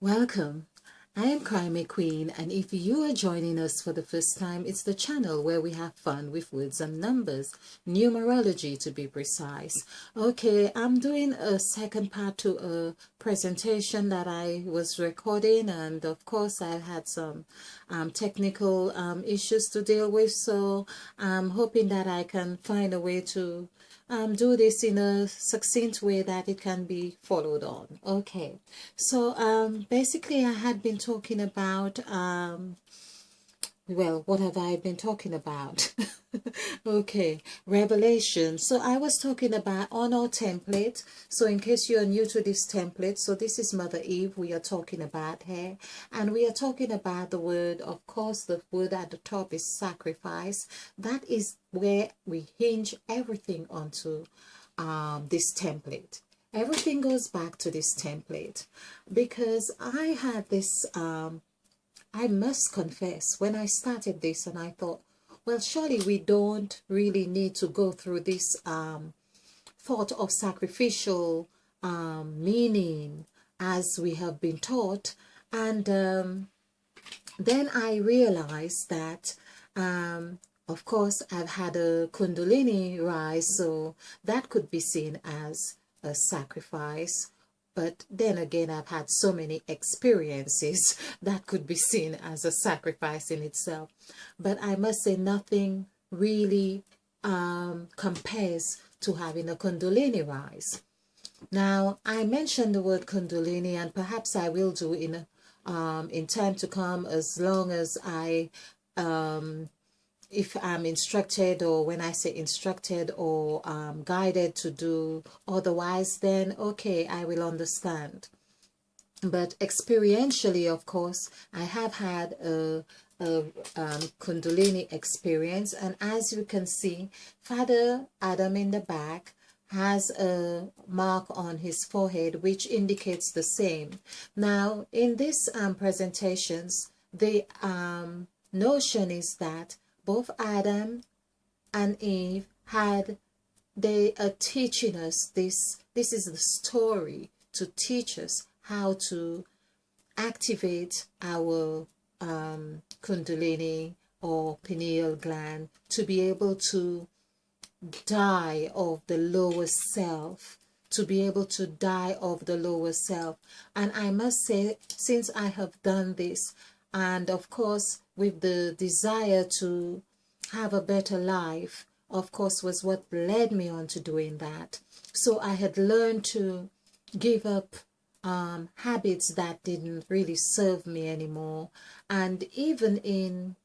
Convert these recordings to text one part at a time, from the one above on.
Welcome. I am Crime Queen, and if you are joining us for the first time, it's the channel where we have fun with words and numbers, numerology to be precise. Okay, I'm doing a second part to a presentation that I was recording, and of course I had some technical issues to deal with, so I'm hoping that I can find a way to do this in a succinct way that it can be followed on. Okay, so basically I had been talking about well, what have I been talking about? Okay, Revelation. So I was talking about on our template. So in case you are new to this template, so this is Mother Eve we are talking about here. And we are talking about the word, of course, the word at the top is sacrifice. That is where we hinge everything onto this template. Everything goes back to this template because I had this I must confess, when I started this and I thought, well, surely we don't really need to go through this thought of sacrificial meaning as we have been taught. And then I realized that, of course, I've had a Kundalini rise, so that could be seen as a sacrifice. But then again, I've had so many experiences that could be seen as a sacrifice in itself. But I must say nothing really compares to having a Kundalini rise. Now, I mentioned the word Kundalini, and perhaps I will do in time to come, as long as I if I'm instructed, or when I say instructed or guided to do otherwise, then okay, I will understand. But experientially, of course, I have had a Kundalini experience, and as you can see, Father Adam in the back has a mark on his forehead which indicates the same. Now, in this presentations, the notion is that both Adam and Eve they are teaching us this is the story to teach us how to activate our Kundalini or pineal gland to be able to die of the lower self, And I must say, since I have done this, and of course with the desire to have a better life, of course, was what led me on to doing that. So I had learned to give up habits that didn't really serve me anymore. And even in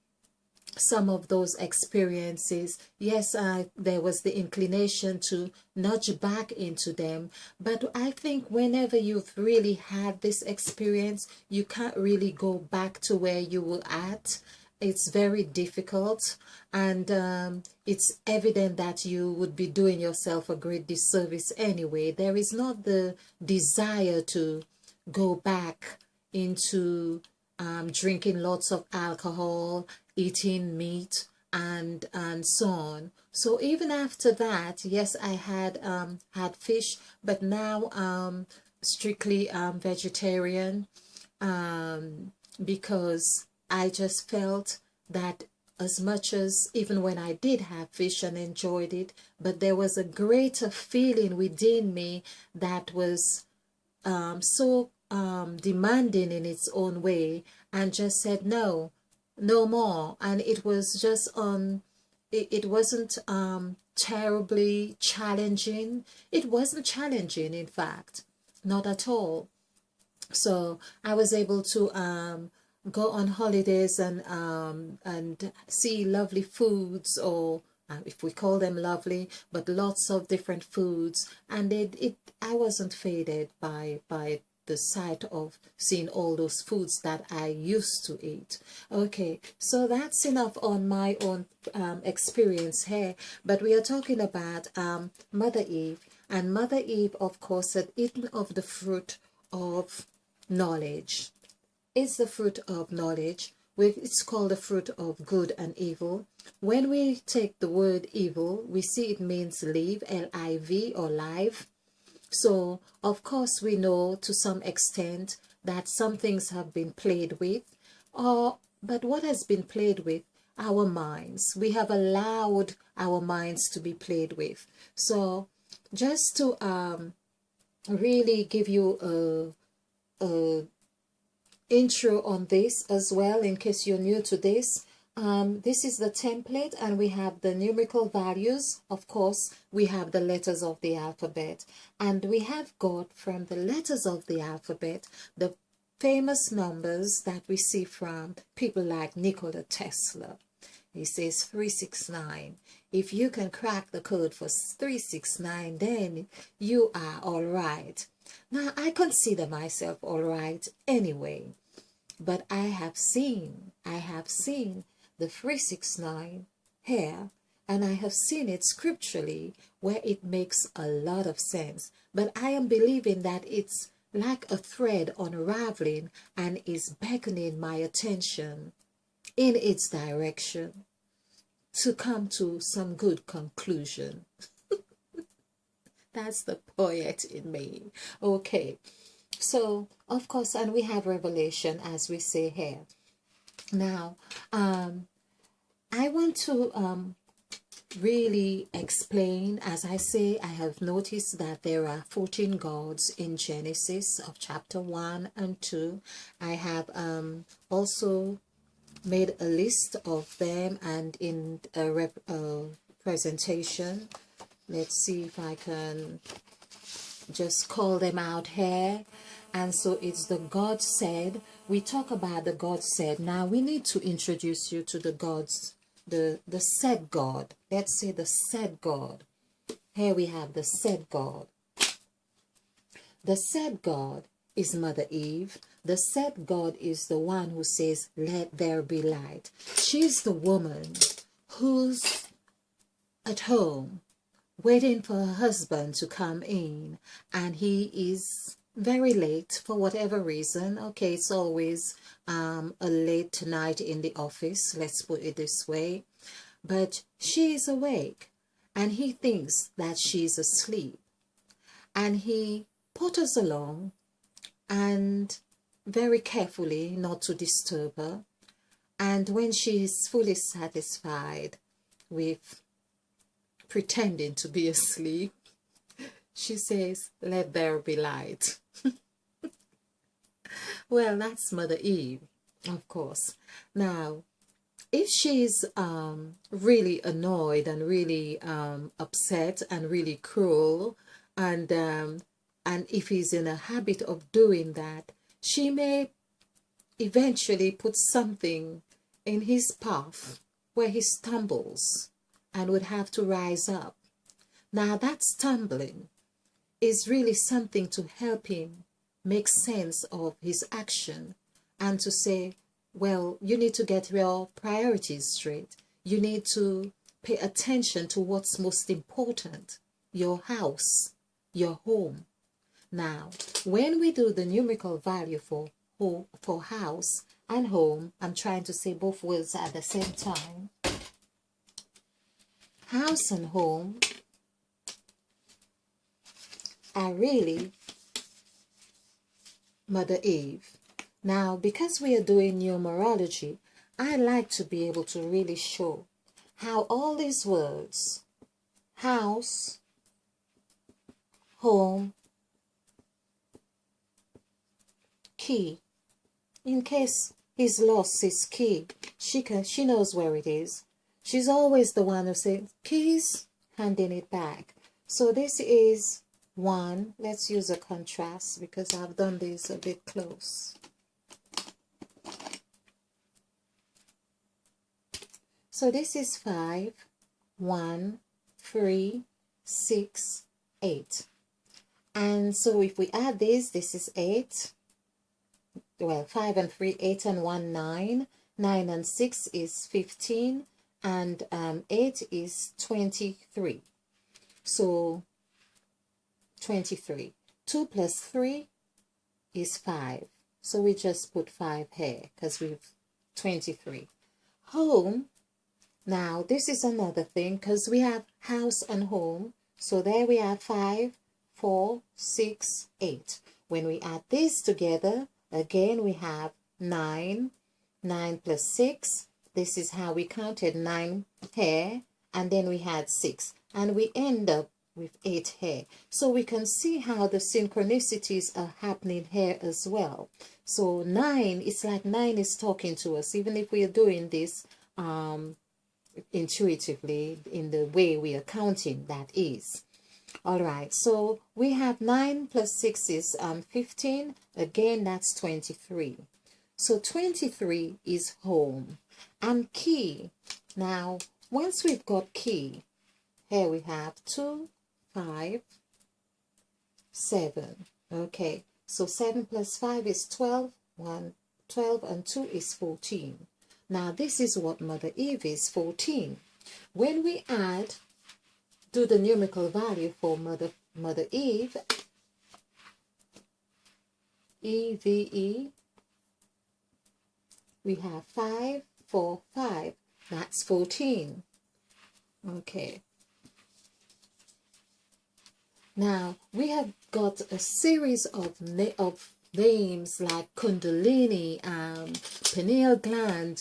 some of those experiences, yes, there was the inclination to nudge back into them. But I think whenever you've really had this experience, you can't really go back to where you were at. It's very difficult, and it's evident that you would be doing yourself a great disservice anyway. There is not the desire to go back into drinking lots of alcohol, eating meat, and so on. So even after that, yes, I had had fish, but now strictly vegetarian, because I just felt that as much as even when I did have fish and enjoyed it, but there was a greater feeling within me that was so demanding in its own way, and just said no more. And it was just it wasn't terribly challenging. It wasn't challenging, in fact, not at all. So I was able to go on holidays and see lovely foods, or if we call them lovely, but lots of different foods, and I wasn't faded by the sight of seeing all those foods that I used to eat. Okay, so that's enough on my own experience here, but we are talking about Mother Eve, and Mother Eve, of course, had eaten of the fruit of knowledge. It's the fruit of knowledge. It's called the fruit of good and evil. When we take the word evil, we see it means live, L-I-V, or live. So, of course, we know to some extent that some things have been played with, but what has been played with? Our minds. We have allowed our minds to be played with. So just to really give you a intro on this as well, in case you're new to this. This is the template, and we have the numerical values. Of course, we have the letters of the alphabet, and we have got from the letters of the alphabet the famous numbers that we see from people like Nikola Tesla. He says 369. If you can crack the code for 369, then you are all right. Now, I consider myself all right anyway, but I have seen the 369 here, and I have seen it scripturally where it makes a lot of sense. But I am believing that it's like a thread unraveling and is beckoning my attention in its direction to come to some good conclusion. That's the poet in me. Okay, so of course, and we have revelation, as we say here. Now, I want to really explain. As I say, I have noticed that there are 14 gods in Genesis of chapter 1 and 2. I have also made a list of them, and in a presentation, let's see if I can just call them out here. And so it's the God said. We talk about the God said. Now we need to introduce you to the gods, the said God. Let's say the said God. Here we have the said God. The said God is Mother Eve. The said God is the one who says, let there be light. She's the woman who's at home waiting for her husband to come in, and he is very late for whatever reason. Okay, it's always a late night in the office, let's put it this way. But she is awake, and he thinks that she's asleep. And he potters along, and very carefully not to disturb her. And when she is fully satisfied with pretending to be asleep, she says, let there be light. Well, that's Mother Eve, of course. Now, if she's really annoyed and really upset and really cruel, and if he's in a habit of doing that, she may eventually put something in his path where he stumbles and would have to rise up. Now, that stumbling is really something to help him make sense of his action, and to say, well, you need to get your priorities straight. You need to pay attention to what's most important, your house, your home. Now, when we do the numerical value for house and home, I'm trying to say both words at the same time. House and home are really Mother Eve. Now, because we are doing numerology, I like to be able to really show how all these words, house, home, key, in case he's lost his key, she knows where it is. She's always the one who says, keys, handing it back. So this is 1. Let's use a contrast because I've done this a bit close. So this is 5, 1, 3, 6, 8. And so if we add this is 8. Well, 5 and 3, 8 and 1, 9. 9 and 6 is 15. And 8 is 23. So 23. 2 plus 3 is 5. So we just put 5 here because we've 23. Home. Now this is another thing because we have house and home. So there we have 5, 4, 6, 8. When we add these together, Again, we have 9. 9 plus 6. This is how we counted 9 hair. And then we had 6. And we end up with 8 hair. So we can see how the synchronicities are happening here as well. So 9, it's like 9 is talking to us, even if we are doing this intuitively in the way we are counting, that is. All right, so we have 9 plus 6 is 15. Again, that's 23. So 23 is home. And key. Now, once we've got key, here we have 2, 5, 7. Okay, so 7 plus 5 is 12. 12 and 2 is 14. Now, this is what Mother Eve is, 14. When we add, do the numerical value for Mother Eve, EVE, we have 5, 4, 5. That's 14. Okay. Now, we have got a series of names like Kundalini, pineal gland,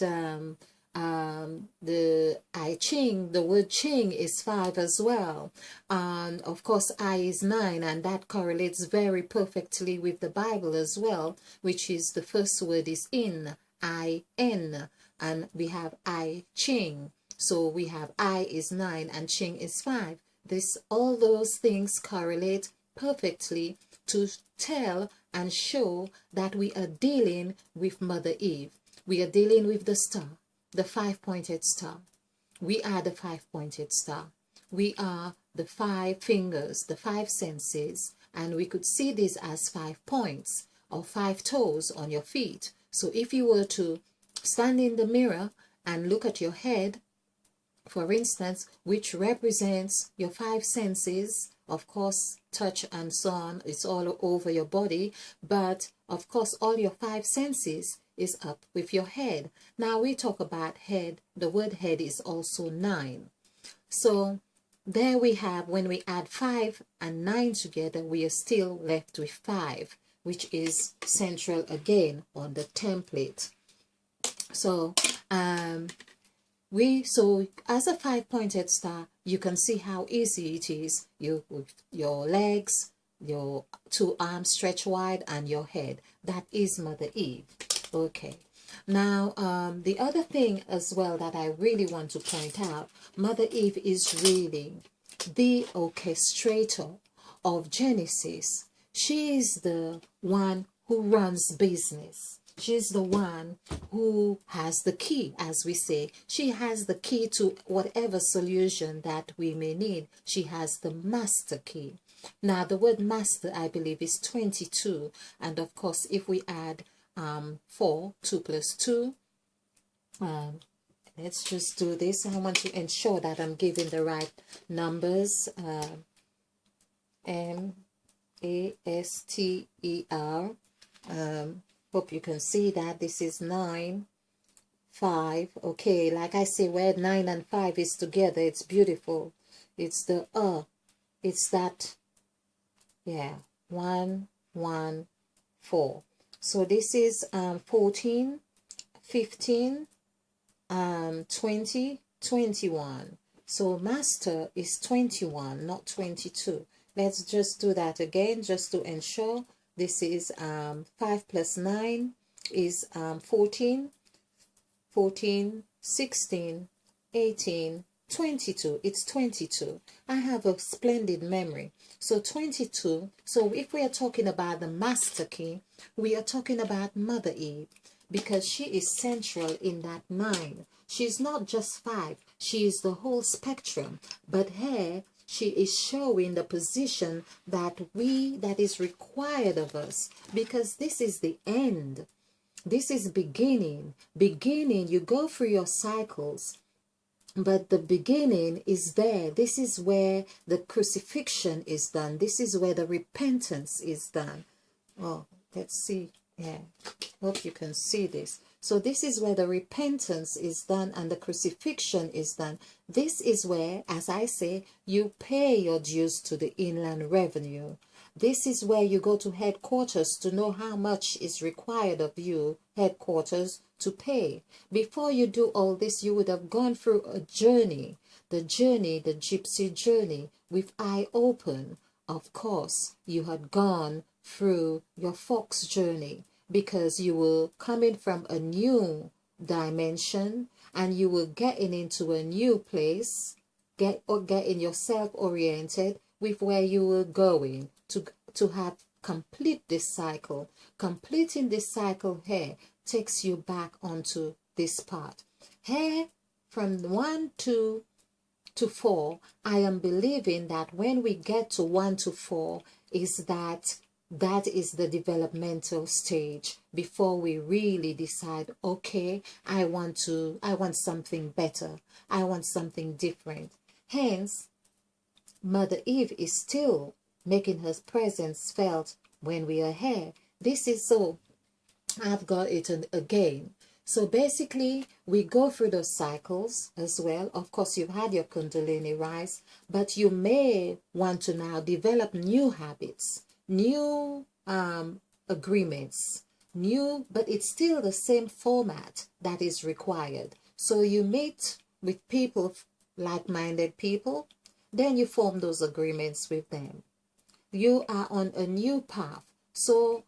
the I Ching, the word Ching is 5 as well. Of course, I is 9, and that correlates very perfectly with the Bible as well, which is the first word is in, I-N, and we have I Ching. So we have I is 9 and Ching is 5. All those things correlate perfectly to tell and show that we are dealing with Mother Eve. We are dealing with the star, the 5-pointed star. We are the 5-pointed star. We are the 5 fingers, the 5 senses, and we could see this as 5 points or 5 toes on your feet. So if you were to stand in the mirror and look at your head, for instance, which represents your 5 senses, of course, touch and so on, it's all over your body, but of course, all your 5 senses is up with your head. Now we talk about head, the word head is also 9. So there we have, when we add 5 and 9 together, we are still left with 5, which is central again on the template. So, as a 5-pointed star, you can see how easy it is. With your legs, your 2 arms stretch wide, and your head. That is Mother Eve. Okay. Now, the other thing as well that I really want to point out, Mother Eve is really the orchestrator of Genesis. She is the one who runs business. She's the one who has the key, as we say. She has the key to whatever solution that we may need. She has the master key. Now, the word master, I believe, is 22. And of course, if we add 4, 2 plus 2, let's just do this. I want to ensure that I'm giving the right numbers. M-A-S-T-E-R. Hope you can see that this is 9, 5. Okay, like I say, where 9 and 5 is together, it's beautiful. It's the it's that, yeah, 1, 1, 4. So this is 14, 15, 20, 21. So master is 21, not 22. Let's just do that again, just to ensure. This is 5 plus 9 is 14, 14, 16, 18, 22. It's 22. I have a splendid memory. So 22. So if we are talking about the master key, we are talking about Mother Eve, because she is central in that 9. She's not just 5. She is the whole spectrum. But here, she is showing the position that is required of us, because this is the end. This is beginning. Beginning, you go through your cycles, but the beginning is there. This is where the crucifixion is done. This is where the repentance is done. Oh, let's see. Yeah, hope you can see this. So this is where the repentance is done and the crucifixion is done. This is where, as I say, you pay your dues to the inland revenue. This is where you go to headquarters to know how much is required of you, headquarters, to pay. Before you do all this, you would have gone through a journey, the gypsy journey, with eye open. Of course, you had gone through your fox journey because you were coming from a new dimension and you were getting into a new place, getting yourself oriented with where you were going to have complete this cycle. Completing this cycle here takes you back onto this part. Here, from 1 to 4, I am believing that when we get to 1 to 4, is that is the developmental stage before we really decide, okay, I want something better. I want something different. Hence, Mother Eve is still making her presence felt when we are here. This is so, I've got it again. So basically, we go through those cycles as well. Of course, you've had your Kundalini rise, but you may want to now develop new habits, new agreements, but it's still the same format that is required. So you meet with people, like-minded people, then you form those agreements with them. You are on a new path. So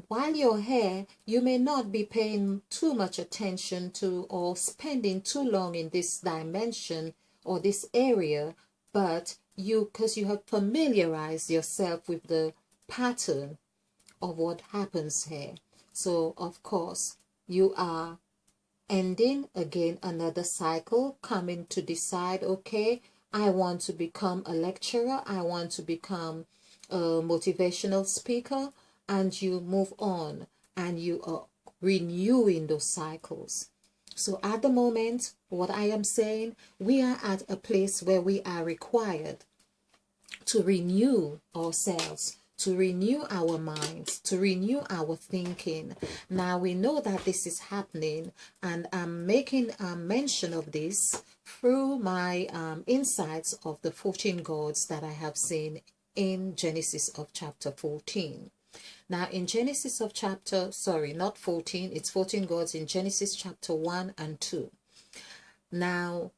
while you're here, you may not be paying too much attention to or spending too long in this dimension or this area, but because you have familiarized yourself with the pattern of what happens here. So of course, you are ending again another cycle, coming to decide, okay, I want to become a lecturer, I want to become a motivational speaker, and you move on and you are renewing those cycles. So at the moment, what I am saying, we are at a place where we are required to renew ourselves, to renew our minds, to renew our thinking. Now we know that this is happening, and I'm making a mention of this through my insights of the 14 gods that I have seen in Genesis of chapter 14. Now in Genesis of not 14, it's 14 gods in Genesis chapter 1 and 2. Now,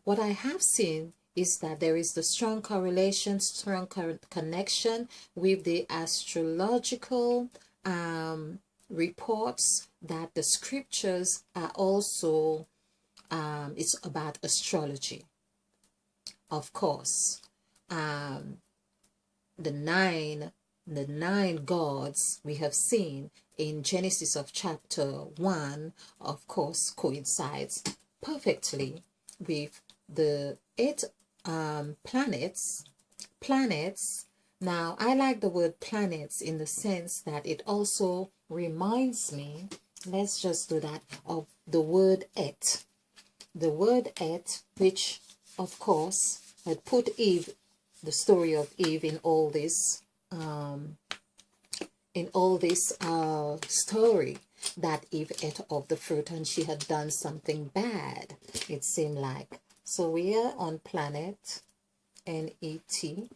what I have seen is that there is the strong correlation, strong connection with the astrological reports that the scriptures are also, it's about astrology. Of course, the nine gods we have seen in Genesis of chapter 1, of course, coincides perfectly with the 8 planets. Now, I like the word planets in the sense that it also reminds me, let's just do that, of the word et. The word et, which, of course, had put Eve, the story of Eve in all this story, that Eve ate of the fruit and she had done something bad, it seemed like. So we are on planet N-E-T.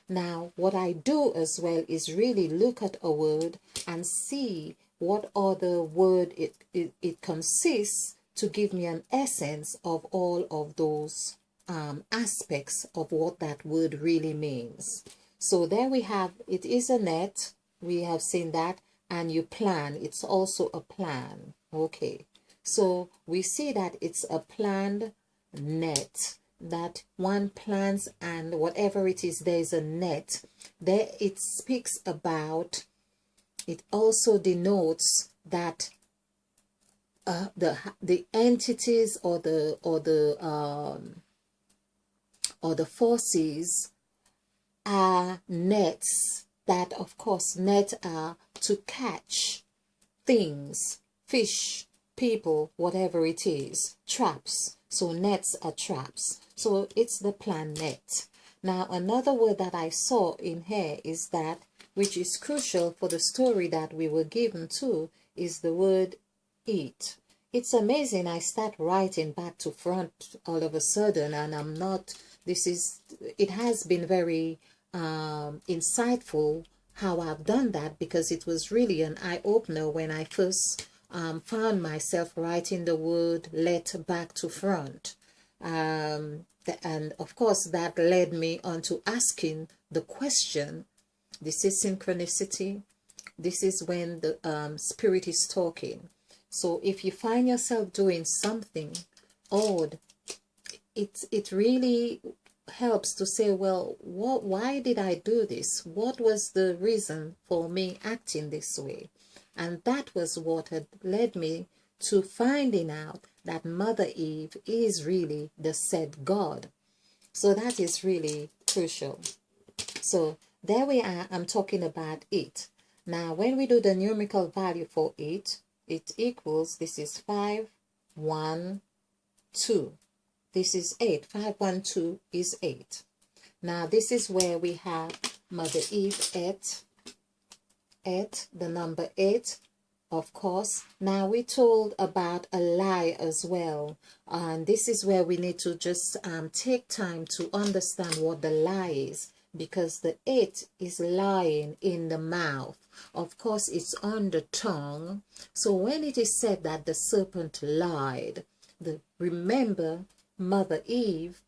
Now what I do as well is really look at a word and see what other word it consists, to give me an essence of all of those aspects of what that word really means. So there we have, it is a net, we have seen that, and you plan, it's also a plan. Okay, so we see that it's a planned net, that one plans, and whatever it is, there's a net there. It speaks about, it also denotes that the entities or the forces are nets, that of course net are to catch things, fish, people, whatever it is, traps. So nets are traps. So it's the planet. Now another word that I saw in here is that, which is crucial for the story that we were given to, is the word eat. It's amazing, I start writing back to front all of a sudden, and I'm not, it has been very insightful how I've done that, because it was really an eye-opener when I first found myself writing the word let back to front. And of course that led me on to asking the question, this is synchronicity. This is when the spirit is talking. So if you find yourself doing something odd, it really helps to say, well, why did I do this? What was the reason for me acting this way? And that was what had led me to finding out that Mother Eve is really the said God. So that is really crucial. So there we are. I'm talking about it. Now, when we do the numerical value for it equals, this is 5, 1, 2. This is 8. 5, 1, 2 is 8. Now, this is where we have Mother Eve at the number 8, of course. Now, we told about a lie as well. And this is where we need to just take time to understand what the lie is, because the 8 is lying in the mouth. Of course, it's on the tongue. So when it is said that the serpent lied, remember, Mother Eve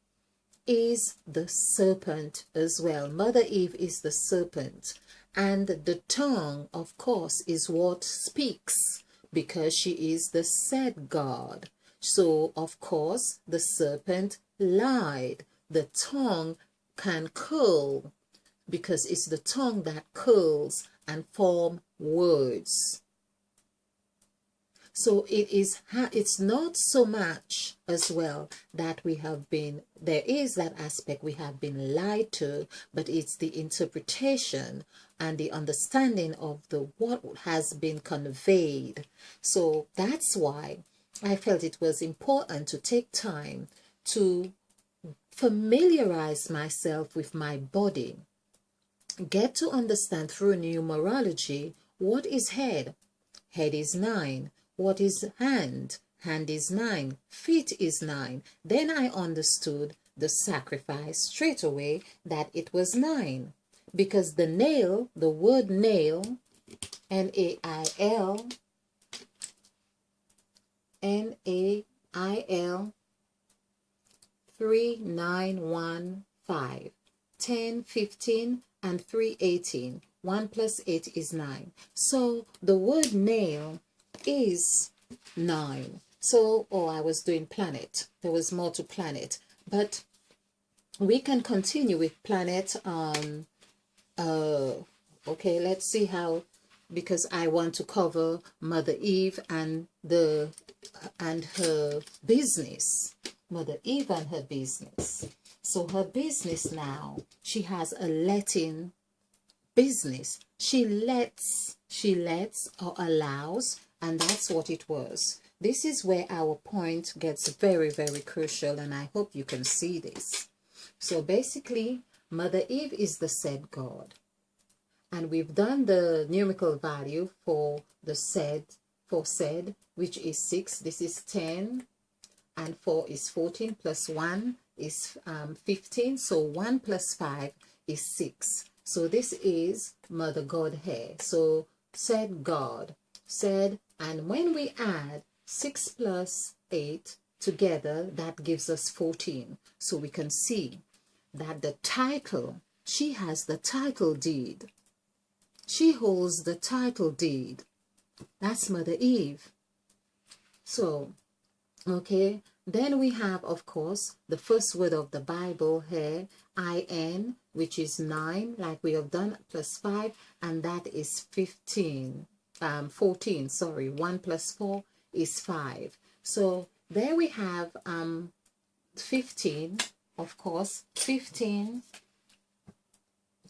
is the serpent as well. Mother Eve is the serpent. And the tongue, of course, is what speaks, because she is the said God. So, of course, the serpent lied. The tongue can curl, because it's the tongue that curls and form words. So it's not so much as well that we have been, there is that aspect we have been lied to, but it's the interpretation and the understanding of what has been conveyed. So that's why I felt it was important to take time to familiarize myself with my body, get to understand through numerology what is head. Head is 9. What is hand? Hand is 9. Feet is 9. Then I understood the sacrifice straight away, that it was 9. Because the nail, the word nail, N-A-I-L, 3915, 10, 15, and 3, 18. 1 plus 8 is 9. So the word nail is 9. So, I was doing planet. There was more to planet. But we can continue with planet. Okay, let's see how, because I want to cover Mother Eve and her business. Mother Eve and her business. So her business now, she has a letting business. She lets or allows, and that's what it was. This is where our point gets very, very crucial, and I hope you can see this. So basically, Mother Eve is the said God. And we've done the numerical value for the said, which is 6. This is 10. And 4 is 14, plus 1 is 15. So 1 plus 5 is 6. So this is Mother Godhead. So said God, said, and when we add 6 plus 8 together, that gives us 14. So we can see that the title, she has the title deed. She holds the title deed. That's Mother Eve. So, okay, then we have, of course, the first word of the Bible here, I-N, which is 9, like we have done, plus 5, and that is 14, sorry, 1 plus 4 is 5. So there we have 15, of course, 15,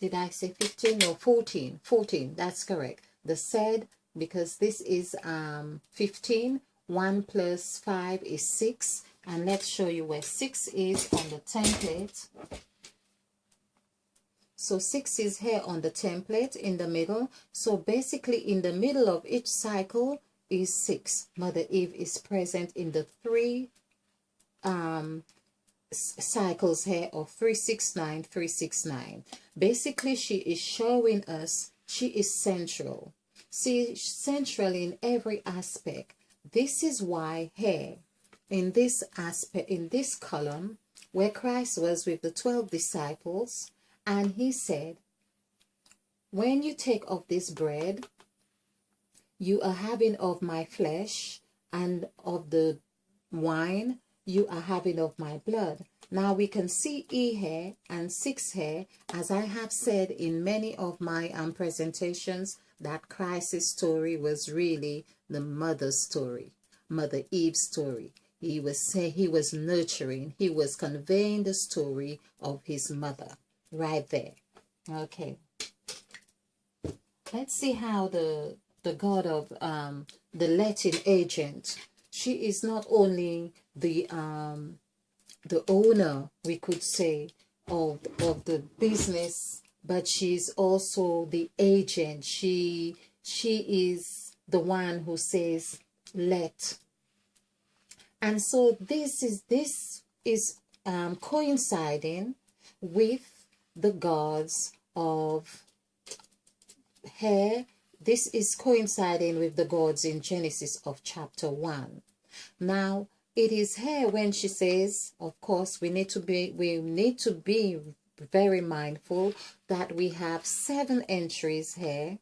did I say 15? No, 14, 14, that's correct. The said, because this is 15, 1 plus 5 is 6, and let's show you where 6 is on the template. So 6 is here on the template in the middle. So basically in the middle of each cycle is 6. Mother Eve is present in the 3 cycles here of 369, 369. Basically, she is showing us she is central. She is central in every aspect. This is why here, in this aspect, in this column, where Christ was with the 12 disciples, and he said, when you take of this bread, you are having of my flesh, and of the wine, you are having of my blood. Now we can see E here and 6 here, as I have said in many of my presentations, that Christ's story was really the mother's story, Mother Eve's story. He was nurturing, he was conveying the story of his mother right there. Okay. Let's see how the god of the Latin agent, she is not only the owner, we could say, of the business, but she's also the agent. She is the one who says let. And so this is coinciding with the gods of hair. This is coinciding with the gods in Genesis of chapter 1. Now, it is here when she says, of course, we need to be very mindful that we have 7 entries here.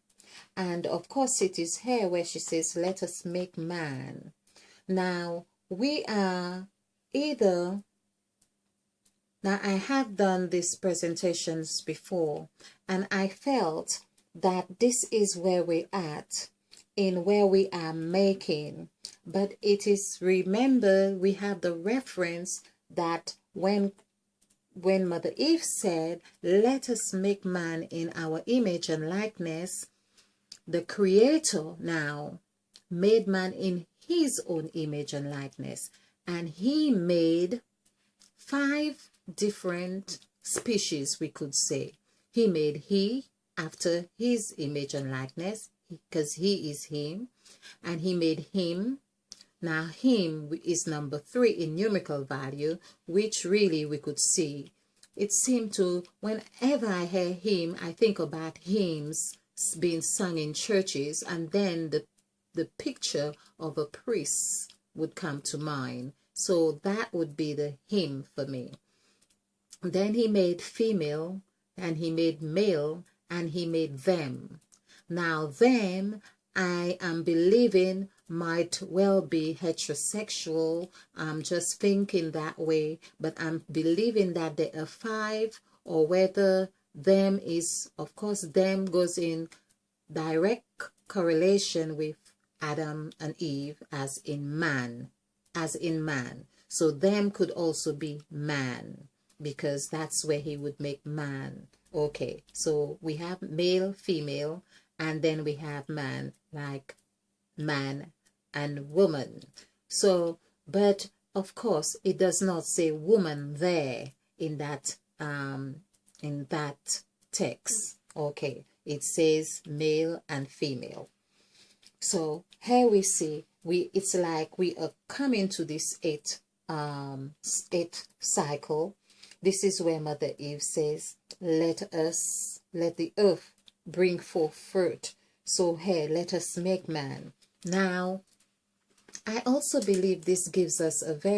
And of course, it is here where she says, let us make man. Now, we are either, now I have done these presentations before, and I felt that this is where we're at, in where we are making. But it is, remember, we have the reference that when Mother Eve said, let us make man in our image and likeness, the Creator now made man in his own image and likeness, and he made 5 different species, we could say. He made he after his image and likeness, because he is him, and he made him. Now him is number 3 in numerical value, which really we could see. It seemed to, whenever I hear hymn, I think about hymns being sung in churches, and then the picture of a priest would come to mind. So that would be the hymn for me. Then he made female, and he made male, and he made them. Now them, I am believing, might well be heterosexual. I'm just thinking that way, but I'm believing that there are 5, or whether them is, of course, them goes in direct correlation with Adam and Eve, as in man. So them could also be man, because that's where he would make man. Okay, so we have male, female, and then we have man, like man and woman. So, but of course, it does not say woman there in that text. Okay, it says male and female. So here we see it's like we are coming to this 8th cycle. This is where Mother Eve says, let the earth bring forth fruit. So here, let us make man. Now, I also believe this gives us a very